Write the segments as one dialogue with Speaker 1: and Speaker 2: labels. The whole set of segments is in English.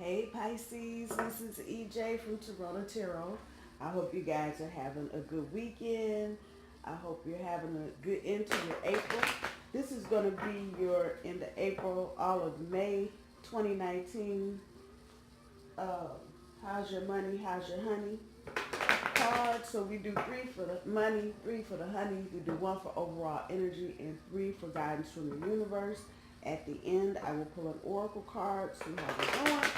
Speaker 1: Hey Pisces, this is EJ from Taurota Tarot. I hope you guys are having a good weekend. I hope you're having a good end to your April. This is going to be your in the April, all of May 2019. Uh, how's your money? How's your honey? Card. So we do three for the money, three for the honey. We do one for overall energy and three for guidance from the universe. At the end, I will pull an oracle card, see how we're doing.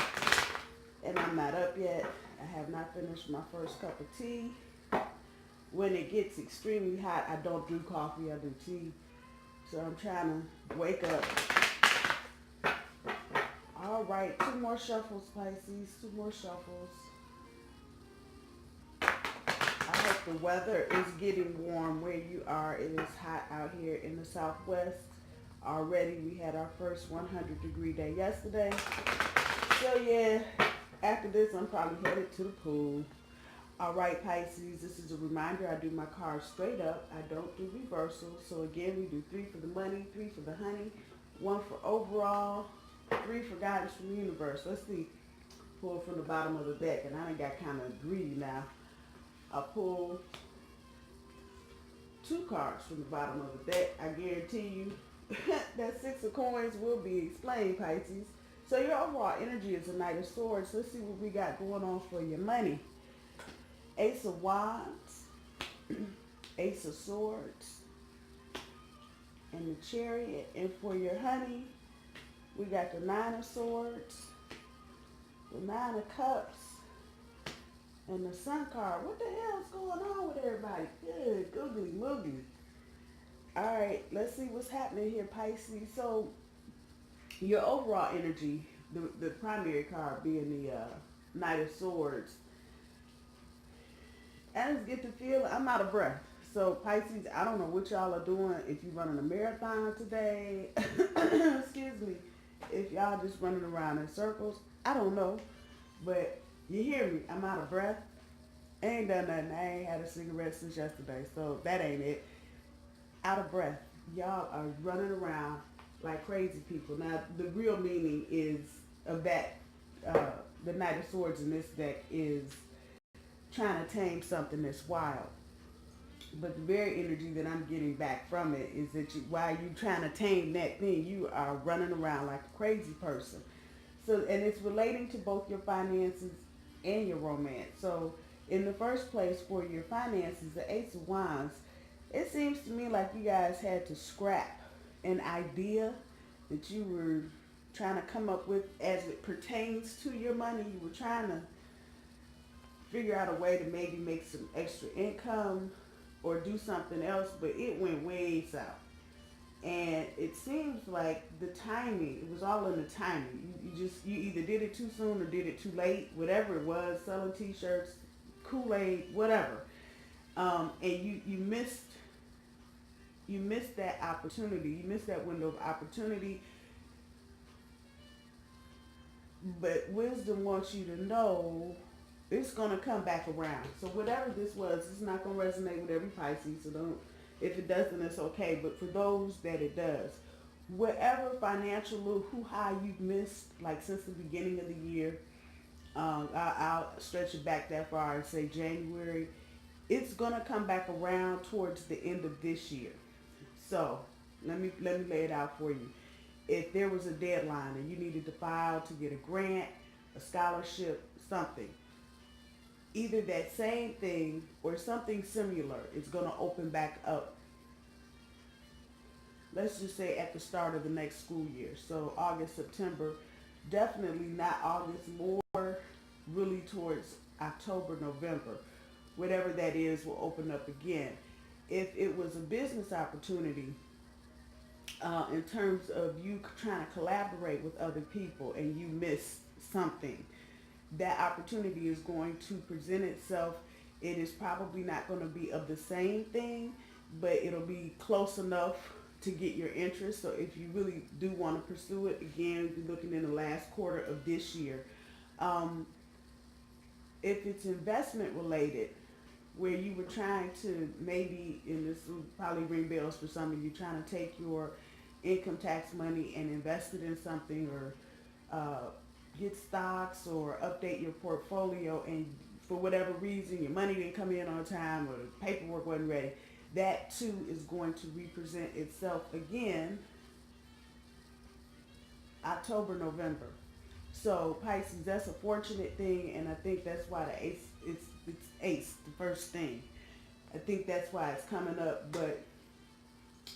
Speaker 1: And I'm not up yet. I have not finished my first cup of tea. When it gets extremely hot, I don't do coffee, I do tea. So I'm trying to wake up. All right, two more shuffles, Pisces, two more shuffles. I hope the weather is getting warm where you are. It is hot out here in the Southwest. Already we had our first 100-degree day yesterday. So yeah, after this I'm probably headed to the pool. All right, Pisces, this is a reminder. I do my cards straight up. I don't do reversals. So again, we do three for the money, three for the honey, one for overall, three for guidance from the universe. Let's see. Pull from the bottom of the deck, and I done got kind of greedy now. I pull two cards from the bottom of the deck. I guarantee you that six of coins will be explained, Pisces. So your overall energy is a Knight of Swords. Let's see what we got going on for your money. Ace of Wands, Ace of Swords, and the Chariot. And for your honey, we got the Nine of Swords, the Nine of Cups, and the Sun card. What the hell is going on with everybody? Good, googly moogly. All right, let's see what's happening here, Pisces. So your overall energy, the primary card being the Knight of Swords, I just get the feeling I'm out of breath. So Pisces, I don't know what y'all are doing. If you're running a marathon today, excuse me, if y'all just running around in circles, I don't know. But you hear me, I'm out of breath. I ain't done nothing. I ain't had a cigarette since yesterday, so that ain't it. Out of breath. Y'all are running around like crazy people. Now, the real meaning is of that, the Knight of Swords in this deck is trying to tame something that's wild. But the very energy that I'm getting back from it is that while you're trying to tame that thing, you are running around like a crazy person. So, and it's relating to both your finances and your romance. So, in the first place, for your finances, the Ace of Wands, it seems to me like you guys had to scrap an idea that you were trying to come up with as it pertains to your money. You were trying to figure out a way to maybe make some extra income or do something else, but it went way south. And it seems like the timing, it was all in the timing. You either did it too soon or did it too late, whatever it was, selling t-shirts, Kool-Aid, whatever. And you missed that opportunity. You missed that window of opportunity. But wisdom wants you to know it's going to come back around. So whatever this was, it's not going to resonate with every Pisces. So don't, if it doesn't, it's okay. But for those that it does, whatever financial little hoo-ha you've missed, like since the beginning of the year, I'll stretch it back that far and say January, it's going to come back around towards the end of this year. So let me lay it out for you. If there was a deadline and you needed to file to get a grant, a scholarship, something, either that same thing or something similar is going to open back up. Let's just say at the start of the next school year. So August, September, definitely not August, more really towards October, November. Whatever that is will open up again. If it was a business opportunity, in terms of you trying to collaborate with other people and you missed something, that opportunity is going to present itself. It is probably not going to be of the same thing, but it'll be close enough to get your interest. So if you really do want to pursue it, again, you're looking in the last quarter of this year. If it's investment related, where you were trying to maybe, and this will probably ring bells for some of you, trying to take your income tax money and invest it in something, or get stocks or update your portfolio, and for whatever reason your money didn't come in on time or the paperwork wasn't ready, that too is going to represent itself again October, November. So Pisces, that's a fortunate thing, and I think that's why the ace, it's ace, the first thing. I think that's why it's coming up, but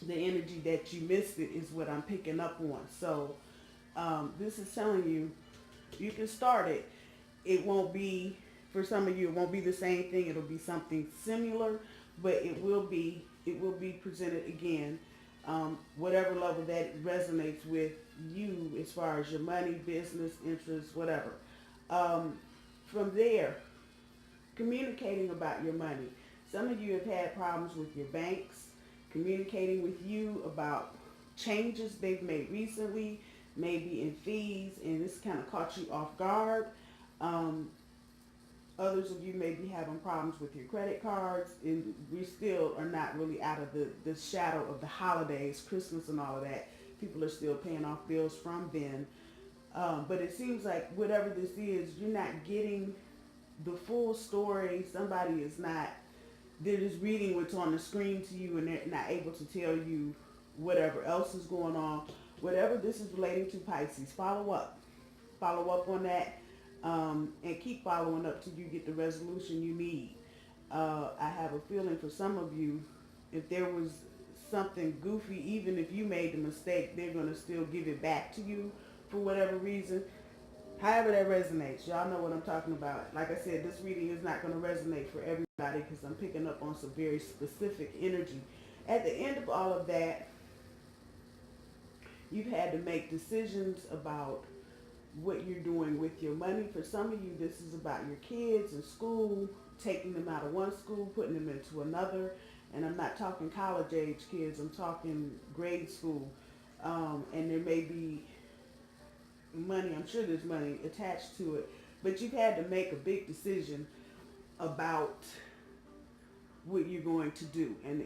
Speaker 1: the energy that you missed it is what I'm picking up on. So this is telling you you can start it. It won't be, for some of you, it won't be the same thing. It'll be something similar, but it will be presented again. Whatever level that resonates with you as far as your money, business, interests, whatever. From there, communicating about your money. Some of you have had problems with your banks communicating with you about changes they've made recently, maybe in fees, and this kind of caught you off guard. Um, Others of you may be having problems with your credit cards, and we still are not really out of the shadow of the holidays, Christmas and all of that. People are still paying off bills from then. But it seems like whatever this is, you're not getting the full story. Somebody is not, they're just reading what's on the screen to you, and they're not able to tell you whatever else is going on. Whatever this is relating to, Pisces, follow up. Follow up on that, and keep following up till you get the resolution you need. I have a feeling for some of you, if there was something goofy, even if you made the mistake, they're going to still give it back to you for whatever reason. However that resonates, y'all know what I'm talking about. Like I said, this reading is not going to resonate for everybody because I'm picking up on some very specific energy. At the end of all of that, you've had to make decisions about what you're doing with your money. For some of you, this is about your kids in school, taking them out of one school, putting them into another. And I'm not talking college age kids, I'm talking grade school. And there may be money, I'm sure there's money attached to it, but you've had to make a big decision about what you're going to do. And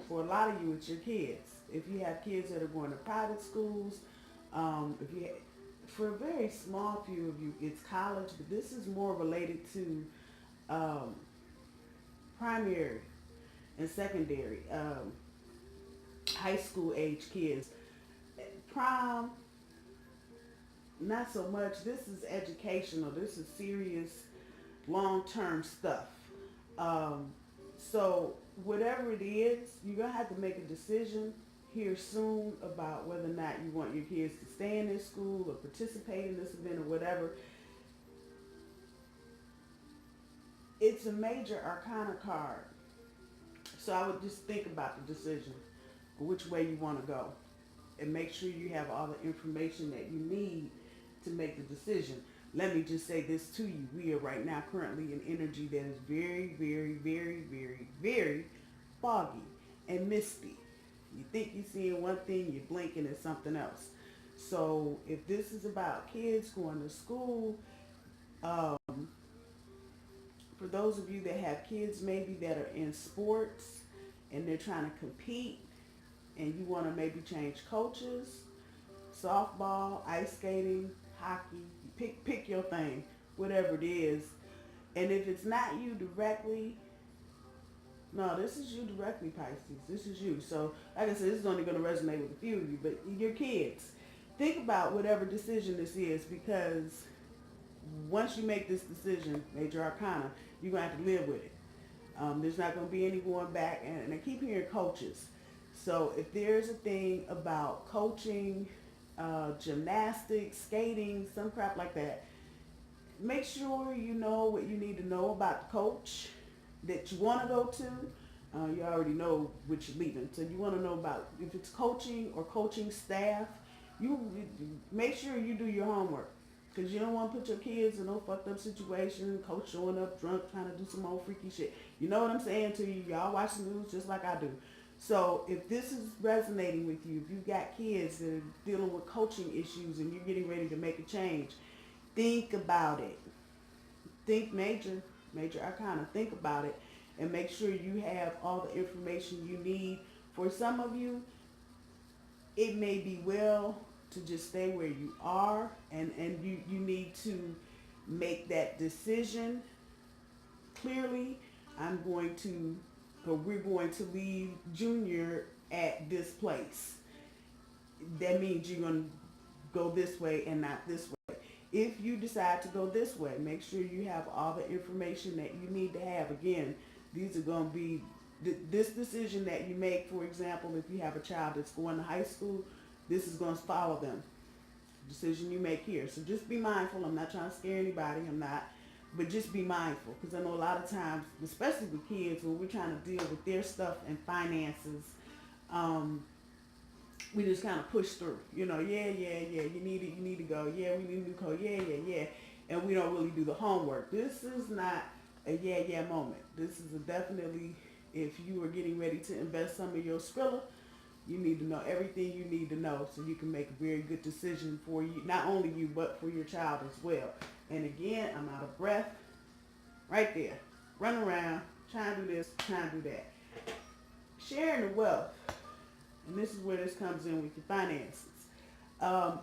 Speaker 1: for a lot of you, it's your kids. If you have kids that are going to private schools, if you for a very small few of you, it's college, but this is more related to primary and secondary, high school age kids. Prom, not so much. This is educational. This is serious, long-term stuff. So whatever it is, you're going to have to make a decision here soon about whether or not you want your kids to stay in this school or participate in this event or whatever. It's a major arcana card. So I would just think about the decision, which way you want to go, and make sure you have all the information that you need to make the decision. Let me just say this to you. We are right now currently in energy that is very, very, very, very, very foggy and misty. You think you're seeing one thing, you're blinking at something else. So if this is about kids going to school, for those of you that have kids maybe that are in sports and they're trying to compete and you want to maybe change coaches, softball, ice skating, hockey, pick your thing, whatever it is. And if it's not you directly, no, this is you directly, Pisces. This is you. So, like I said, this is only going to resonate with a few of you, but your kids. Think about whatever decision this is, because once you make this decision, major arcana, you're going to have to live with it. There's not going to be any going back. And I keep hearing coaches. So if there's a thing about coaching, gymnastics, skating, some crap like that, make sure you know what you need to know about the coach that you want to go to. You already know which you're leaving. So you want to know about if it's coaching or coaching staff. You make sure you do your homework, because you don't want to put your kids in no fucked up situation, coach showing up drunk, trying to do some old freaky shit. You know what I'm saying to you? Y'all watch the news just like I do. So if this is resonating with you, if you've got kids that are dealing with coaching issues and you're getting ready to make a change, think about it. Think major arcana. Think about it and make sure you have all the information you need. For some of you, it may be well to just stay where you are, and you need to make that decision clearly. We're going to leave Junior at this place. That means you're going to go this way and not this way. If you decide to go this way, make sure you have all the information that you need to have. Again, these are going to be this decision that you make. For example, if you have a child that's going to high school, this is going to follow them. Decision you make here. So just be mindful. I'm not trying to scare anybody. I'm not. But just be mindful, because I know a lot of times, especially with kids, when we're trying to deal with their stuff and finances, we just kind of push through. You need to go. Yeah, we need to go. Yeah. And we don't really do the homework. This is not a moment. This is definitely, if you are getting ready to invest some of your Skrilla, you need to know everything you need to know so you can make a very good decision for you, not only you, but for your child as well. And again, I'm out of breath. Right there. Run around, trying to do this, trying to do that. Sharing the wealth. And this is where this comes in with your finances.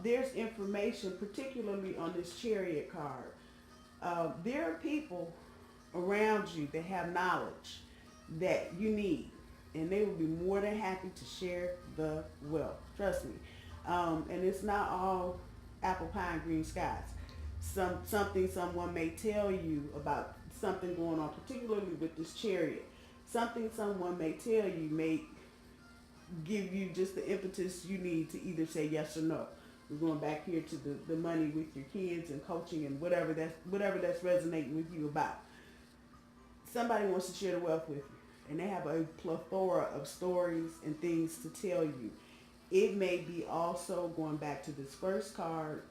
Speaker 1: There's information, particularly on this Chariot card. There are people around you that have knowledge that you need, and they will be more than happy to share the wealth. Trust me. And it's not all apple pie and green skies. Something someone may tell you about something going on, particularly with this Chariot. Something someone may tell you may give you just the impetus you need to either say yes or no. We're going back here to the money with your kids and coaching and whatever that's resonating with you about. Somebody wants to share the wealth with you, and they have a plethora of stories and things to tell you. It may be also, going back to this first card,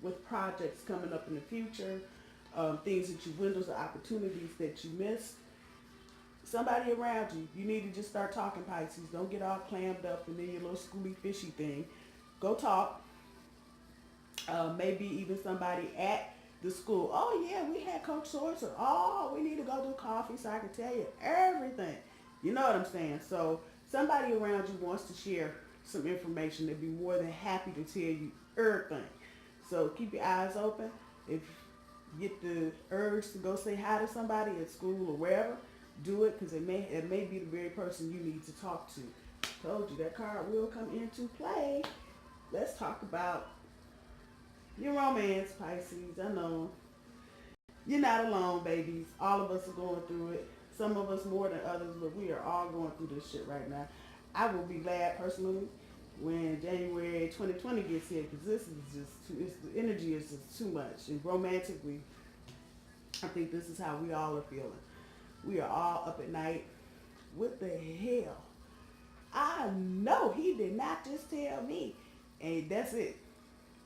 Speaker 1: with projects coming up in the future, things that you windows of opportunities that you missed. Somebody around you, you need to just start talking, Pisces. Don't get all clammed up and then your little schooly fishy thing. Go talk. Maybe even somebody at the school. Oh yeah, we had Coach Sorcer. Oh, we need to go do coffee so I can tell you everything. You know what I'm saying? So somebody around you wants to share some information. They'd be more than happy to tell you everything. So keep your eyes open. If you get the urge to go say hi to somebody at school or wherever, do it, because it may be the very person you need to talk to. Told you that card will come into play. Let's talk about your romance, Pisces. I know you're not alone, babies. All of us are going through it. Some of us more than others, but we are all going through this shit right now. I will be glad personally when January 2020 gets here, because this is just the energy is just too much. And romantically, I think this is how we all are feeling. We are all up at night. What the hell? I know he did not just tell me. And that's it.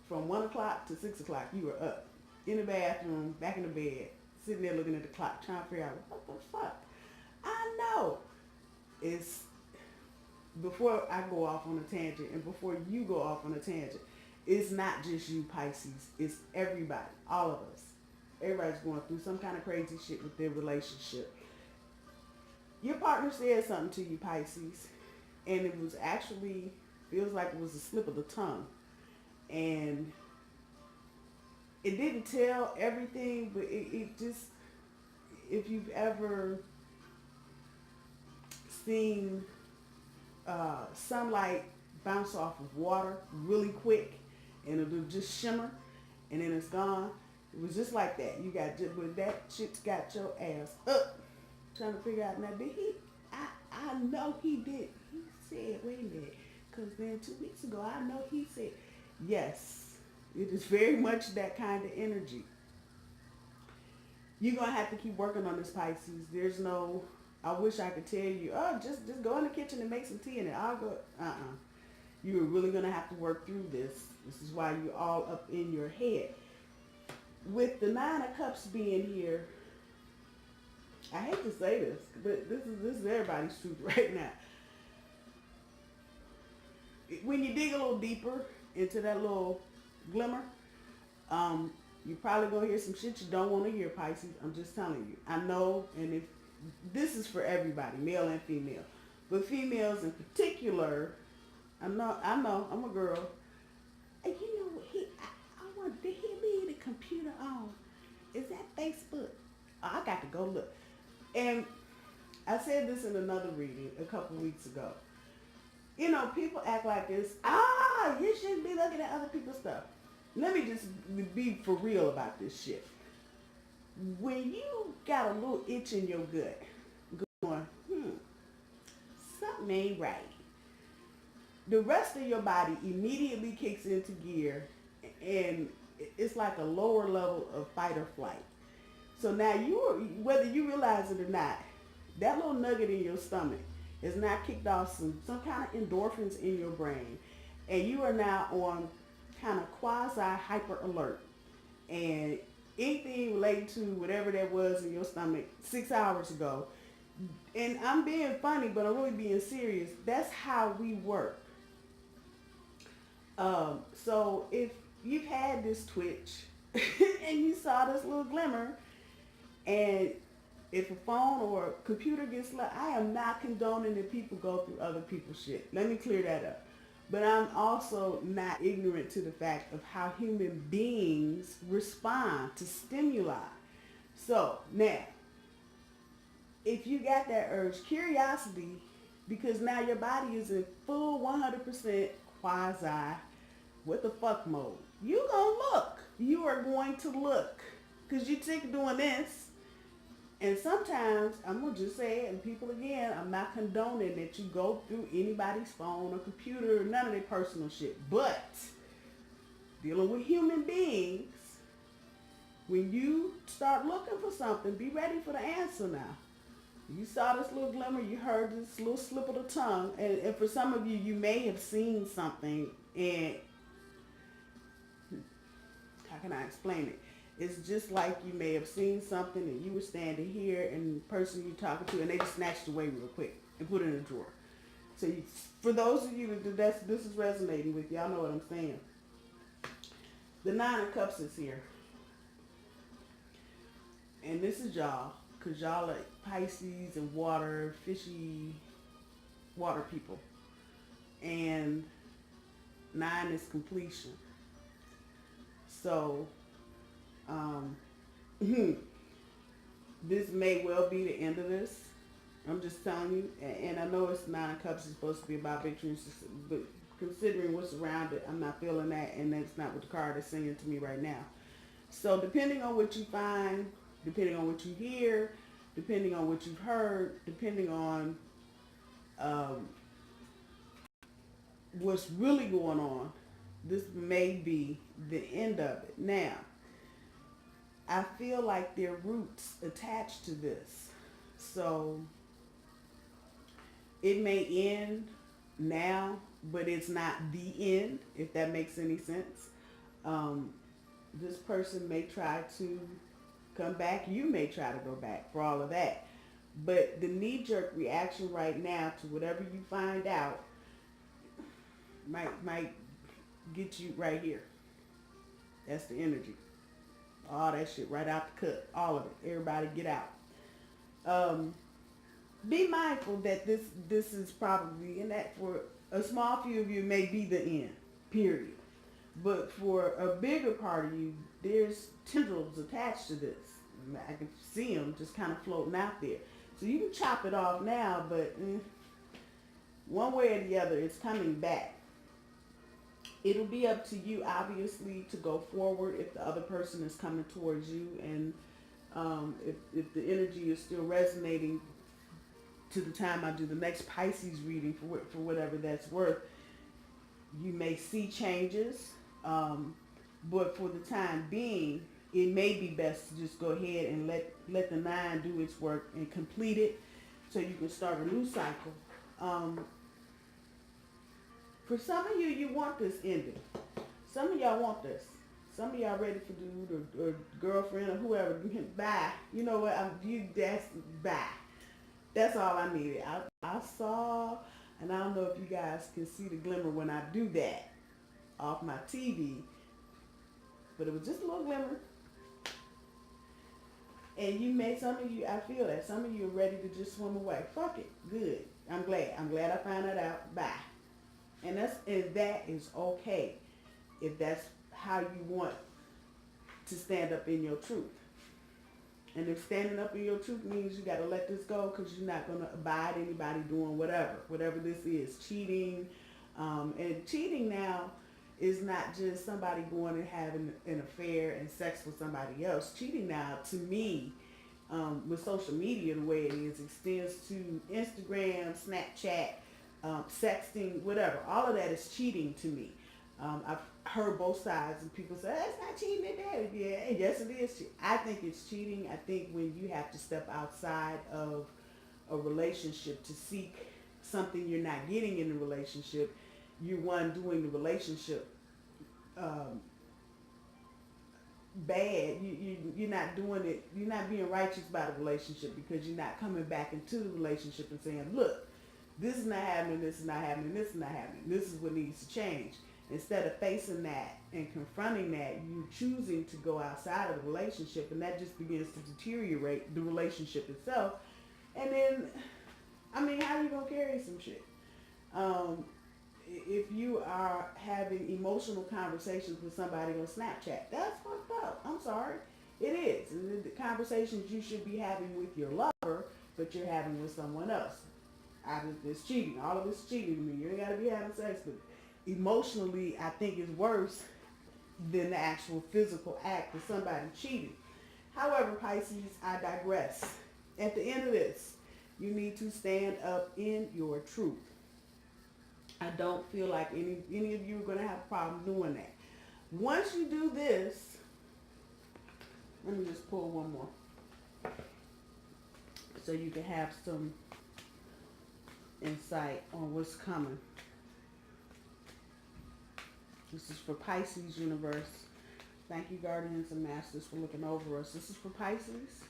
Speaker 1: From 1 o'clock to 6 o'clock, you were up. In the bathroom, back in the bed, sitting there looking at the clock, trying to figure out, what the fuck? I know. It's, before I go off on a tangent and before you go off on a tangent, it's not just you, Pisces. It's everybody, all of us. Everybody's going through some kind of crazy shit with their relationship. Your partner said something to you, Pisces, and it was actually, feels like it was a slip of the tongue. And it didn't tell everything, but it just, if you've ever seen sunlight bounce off of water really quick and it'll just shimmer and then it's gone, it was just like that. You got, but that shit's got your ass up trying to figure out, now did he, I know he did. He said, wait a minute, because then 2 weeks ago, I know he said, yes, it is very much that kind of energy. You're going to have to keep working on this, Pisces. There's no, I wish I could tell you, oh, just go in the kitchen and make some tea and then I'll go, You're really going to have to work through this. This is why you're all up in your head. With the 9 of Cups being here, I hate to say this, but this is everybody's truth right now. When you dig a little deeper into that little glimmer, you're probably going to hear some shit you don't want to hear, Pisces. I'm just telling you. I know, and if this is for everybody, male and female. But females in particular, I know, I'm a girl. And you know, I want, did he leave the computer on? Is that Facebook? Oh, I got to go look. And I said this in another reading a couple weeks ago. You know, people act like this. You shouldn't be looking at other people's stuff. Let me just be for real about this shit. When you got a little itch in your gut, going, something ain't right. The rest of your body immediately kicks into gear, and it's like a lower level of fight or flight. So now whether you realize it or not, that little nugget in your stomach has now kicked off some kind of endorphins in your brain, and you are now on kind of quasi hyper alert. And anything related to whatever that was in your stomach 6 hours ago, and I'm being funny, but I'm really being serious. That's how we work. So if you've had this twitch and you saw this little glimmer, and if a phone or a computer gets low, I am not condoning that people go through other people's shit. Let me clear that up. But I'm also not ignorant to the fact of how human beings respond to stimuli. So now, if you got that urge, curiosity, because now your body is in full 100% quasi what the fuck mode. You gonna look. You are going to look. Because you sick doing this. And sometimes, I'm going to just say it, and people again, I'm not condoning that you go through anybody's phone or computer, none of their personal shit. But, dealing with human beings, when you start looking for something, be ready for the answer now. You saw this little glimmer, you heard this little slip of the tongue, and for some of you, you may have seen something, and how can I explain it? It's just like you may have seen something and you were standing here and the person you're talking to, and they just snatched it away real quick and put it in a drawer. So for those of you that this is resonating with, y'all know what I'm saying. The Nine of Cups is here. And this is y'all, because y'all are Pisces and water, fishy water people. And 9 is completion. So, this may well be the end of this. I'm just telling you, and I know it's 9 of Cups is supposed to be about victory, but considering what's around it, I'm not feeling that, and that's not what the card is saying to me right now. So depending on what you find, depending on what you hear, depending on what you've heard, depending on what's really going on, this may be the end of it. Now, I feel like there are roots attached to this. So it may end now, but it's not the end, if that makes any sense. This person may try to come back. You may try to go back for all of that. But the knee-jerk reaction right now to whatever you find out might get you right here. That's the energy. All that shit right out the cut. All of it. Everybody get out. Be mindful that this is probably, and that for a small few of you may be the end. Period. But for a bigger part of you, there's tendrils attached to this. I can see them just kind of floating out there. So you can chop it off now, but one way or the other, it's coming back. It'll be up to you, obviously, to go forward if the other person is coming towards you, and if the energy is still resonating to the time I do the next Pisces reading for whatever that's worth. You may see changes, but for the time being, it may be best to just go ahead and let the 9 do its work and complete it, so you can start a new cycle. For some of you, you want this ending. Some of y'all want this. Some of y'all ready for dude or girlfriend or whoever. Bye. You know what? That's bye. That's all I needed. I saw, and I don't know if you guys can see the glimmer when I do that off my TV, but it was just a little glimmer. And some of you, I feel that. Some of you are ready to just swim away. Fuck it. Good. I'm glad. I found that out. Bye. And that is okay if that's how you want to stand up in your truth. And if standing up in your truth means you got to let this go because you're not going to abide anybody doing whatever this is, cheating. And cheating now is not just somebody going and having an affair and sex with somebody else. Cheating now, to me, with social media the way it is, extends to Instagram, Snapchat, sexting, whatever. All of that is cheating to me. I've heard both sides, and people say, that's not cheating at that. Yeah, yes it is. I think it's cheating. I think when you have to step outside of a relationship to seek something you're not getting in the relationship, you're doing the relationship bad. You're not doing it, you're not being righteous about the relationship because you're not coming back into the relationship and saying, look, this is not happening, this is not happening, this is not happening, this is what needs to change. Instead of facing that and confronting that, you choosing to go outside of the relationship, and that just begins to deteriorate the relationship itself. And then, I mean, how are you going to carry some shit? If you are having emotional conversations with somebody on Snapchat, that's fucked up. I'm sorry. It is. And the conversations you should be having with your lover, but you're having with someone else. It's cheating. All of it's cheating to me. You ain't got to be having sex, but emotionally, I think it's worse than the actual physical act of somebody cheating. However, Pisces, I digress. At the end of this, you need to stand up in your truth. I don't feel like any of you are going to have a problem doing that. Once you do this, let me just pull one more so you can have some insight on what's coming. This is for Pisces universe. Thank you, guardians and masters, for looking over us. This is for Pisces.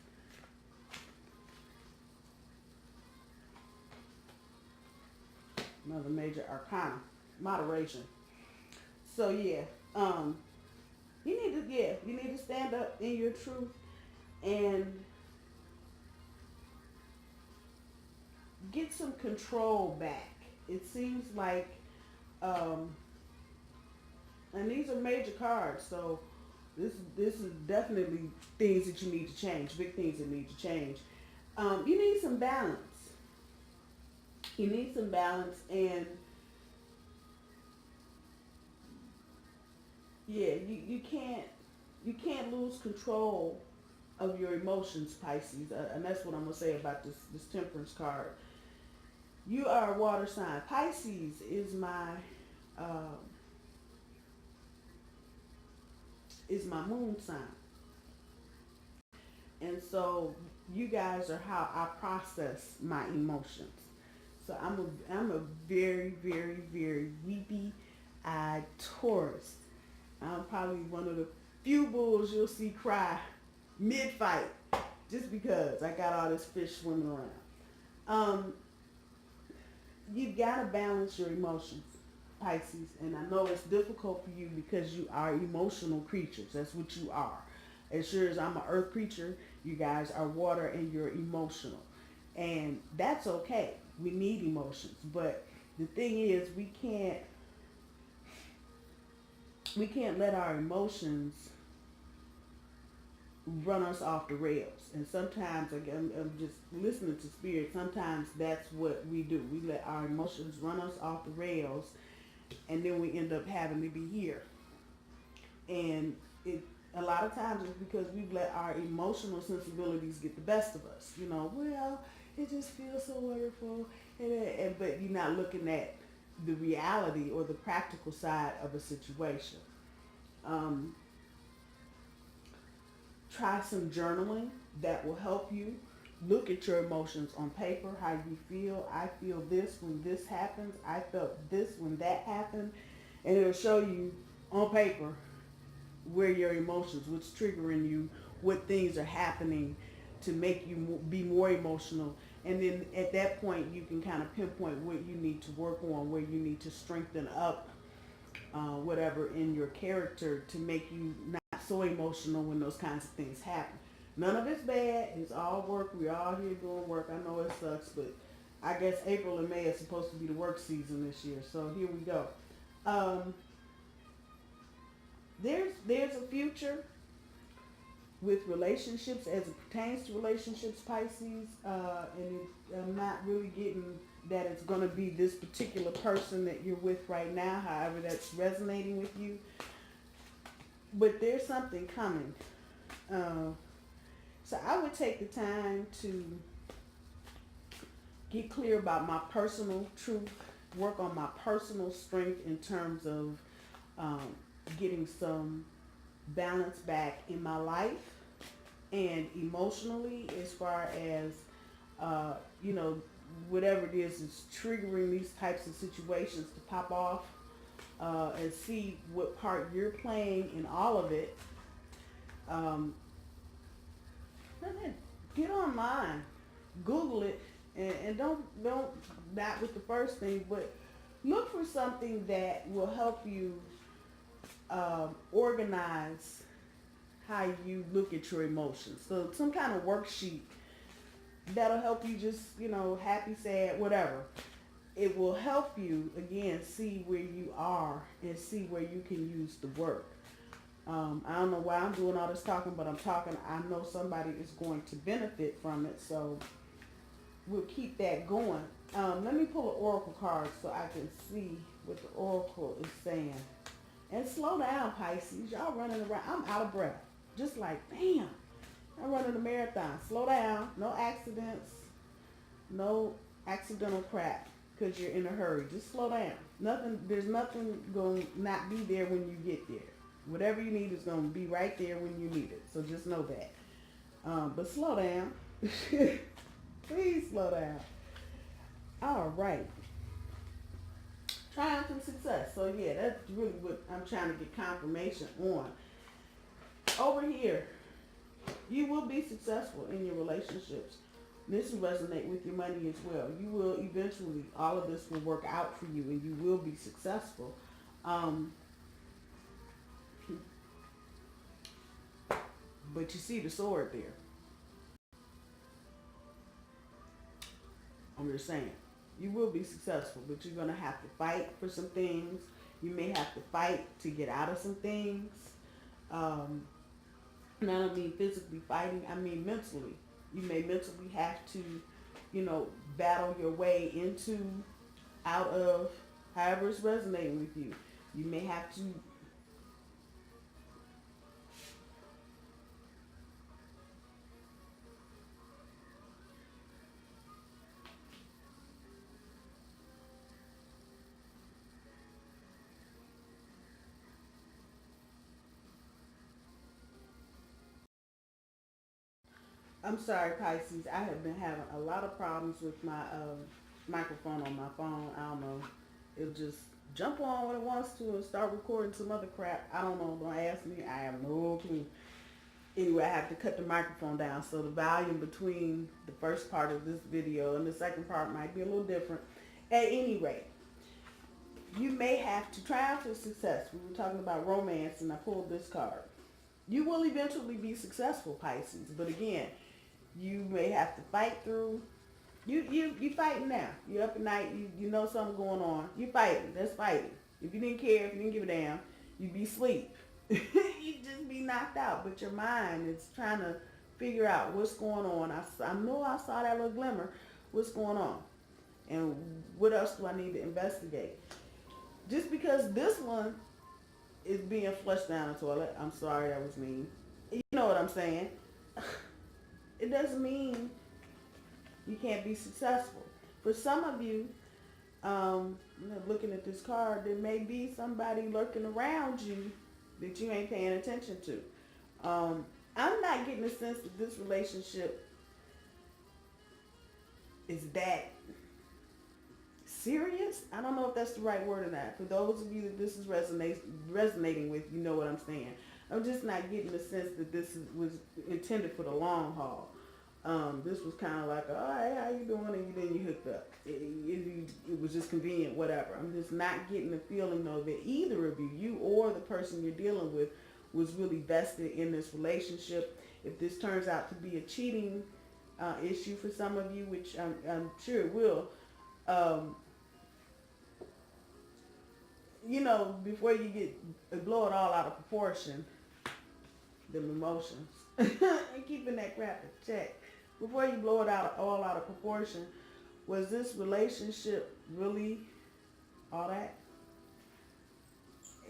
Speaker 1: Another major arcana, moderation. So yeah, you need to stand up in your truth and get some control back. It seems like, and these are major cards, so this is definitely things that you need to change, big things that need to change. You need some balance. You need some balance, and yeah, you can't lose control of your emotions, Pisces, and that's what I'm gonna say about this Temperance card. You are a water sign. Pisces is my moon sign, and so you guys are how I process my emotions. So I'm a very, very, very weepy-eyed Taurus. I'm probably one of the few bulls you'll see cry mid-fight, just because I got all this fish swimming around. You gotta balance your emotions, Pisces, and I know it's difficult for you because you are emotional creatures. That's what you are. As sure as I'm an earth creature, you guys are water and you're emotional. And that's okay. We need emotions. But the thing is, we can't let our emotions run us off the rails. And sometimes, again, I'm just listening to spirit, sometimes that's what we do. We let our emotions run us off the rails, and then we end up having to be here. And a lot of times it's because we've let our emotional sensibilities get the best of us. You know, well, it just feels so wonderful. But you're not looking at the reality or the practical side of a situation. Try some journaling that will help you look at your emotions on paper, how you feel. I feel this when this happens. I felt this when that happened. And it'll show you on paper where your emotions, what's triggering you, what things are happening to make you be more emotional. And then at that point, you can kind of pinpoint what you need to work on, where you need to strengthen up whatever in your character to make you not so emotional when those kinds of things happen. None of it's bad. It's all work. We're all here doing work. I know it sucks, but I guess April and May is supposed to be the work season this year. So here we go. Um, there's a future with relationships as it pertains to relationships, Pisces, I'm not really getting that it's going to be this particular person that you're with right now, however that's resonating with you. But there's something coming. So I would take the time to get clear about my personal truth, work on my personal strength in terms of getting some balance back in my life and emotionally, as far as whatever it is triggering these types of situations to pop off, and see what part you're playing in all of it. Get online, Google it, and don't not with the first thing, but look for something that will help you organize how you look at your emotions. So some kind of worksheet that'll help you, just, happy, sad, whatever. It will help you, again, see where you are and see where you can use the work. I don't know why I'm doing all this talking, but I'm talking. I know somebody is going to benefit from it, so we'll keep that going. Let me pull an oracle card so I can see what the oracle is saying. And slow down, Pisces. Y'all running around. I'm out of breath. Just like, damn, I'm running a marathon. Slow down. No accidents. No accidental crap because you're in a hurry. Just slow down. There's nothing going to not be there when you get there. Whatever you need is going to be right there when you need it. So just know that. But slow down. Please slow down. All right. Triumph and success. So yeah, that's really what I'm trying to get confirmation on. Over here, you will be successful in your relationships. This will resonate with your money as well. You will eventually, all of this will work out for you and you will be successful. But you see the sword there. I'm just saying, you will be successful, but you're going to have to fight for some things. You may have to fight to get out of some things. And I don't mean physically fighting, I mean mentally. You may mentally have to, battle your way out of, however it's resonating with you. You may have to I'm sorry, Pisces. I have been having a lot of problems with my microphone on my phone. I don't know. It'll just jump on when it wants to and start recording some other crap. I don't know. Don't ask me. I have no clue. Anyway, I have to cut the microphone down. So the volume between the first part of this video and the second part might be a little different. At any rate, you may have to triumph for success. We were talking about romance and I pulled this card. You will eventually be successful, Pisces. But again, you may have to fight through. You fighting now. You're up at night. You know something going on. You fighting. That's fighting. If you didn't care, if you didn't give a damn, you'd be asleep. You'd just be knocked out. But your mind is trying to figure out what's going on. I know I saw that little glimmer. What's going on? And what else do I need to investigate? Just because this one is being flushed down the toilet. I'm sorry, that was mean. You know what I'm saying? It doesn't mean you can't be successful. For some of you, looking at this card, there may be somebody lurking around you that you ain't paying attention to. I'm not getting the sense that this relationship is that serious. I don't know if that's the right word or not. For those of you that this is resonating with, you know what I'm saying. I'm just not getting the sense that was intended for the long haul. This was kind of like, oh, hey, how you doing? And then you hooked up. It was just convenient, whatever. I'm just not getting the feeling, though, that either of you or the person you're dealing with, was really vested in this relationship. If this turns out to be a cheating issue for some of you, which I'm sure it will. Um, before you blow it all out of proportion, them emotions, and keeping that crap in check. Before you blow it all out of proportion, was this relationship really all that?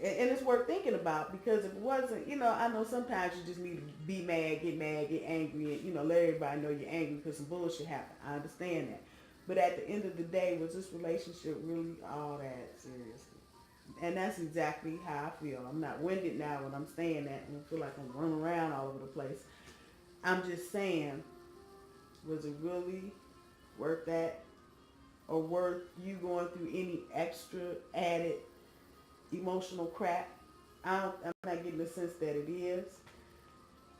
Speaker 1: And it's worth thinking about, because if it wasn't, I know sometimes you just need to be mad, get angry, and, let everybody know you're angry because some bullshit happened. I understand that. But at the end of the day, was this relationship really all that? Seriously? And that's exactly how I feel. I'm not winded now when I'm saying that, and I feel like I'm running around all over the place. I'm just saying, was it really worth that? Or worth you going through any extra added emotional crap? I'm not getting the sense that it is.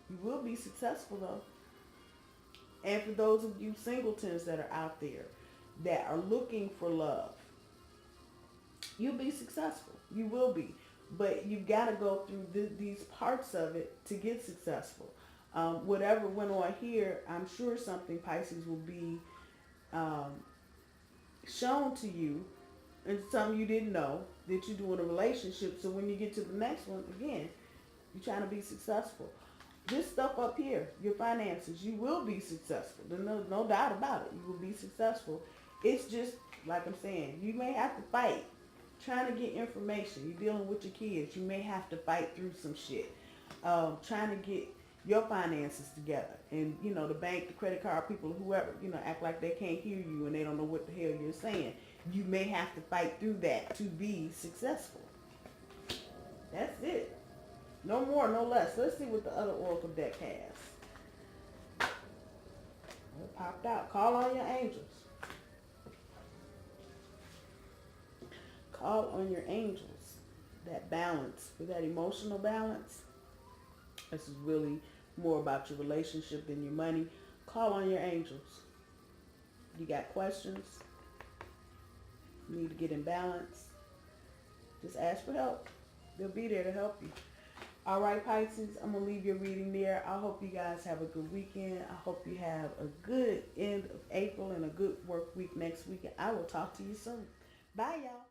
Speaker 1: You will be successful though. And for those of you singletons that are out there that are looking for love, you'll be successful. You will be. But you've got to go through these parts of it to get successful. Whatever went on here, I'm sure something, Pisces, will be shown to you, and something you didn't know that you do in a relationship. So when you get to the next one, again, you're trying to be successful. This stuff up here, your finances, you will be successful. There's no doubt about it. You will be successful. It's just, like I'm saying, you may have to fight trying to get information. You're dealing with your kids. You may have to fight through some shit. Trying to get your finances together. And, the bank, the credit card people, whoever, act like they can't hear you and they don't know what the hell you're saying. You may have to fight through that to be successful. That's it. No more, no less. Let's see what the other Oracle deck has. It popped out. Call on your angels. Call on your angels. That balance, for that emotional balance. This is really more about your relationship than your money. Call on your angels. You got questions? You need to get in balance? Just ask for help. They'll be there to help you. All right, Pisces, I'm going to leave your reading there. I hope you guys have a good weekend. I hope you have a good end of April and a good work week next week. I will talk to you soon. Bye, y'all.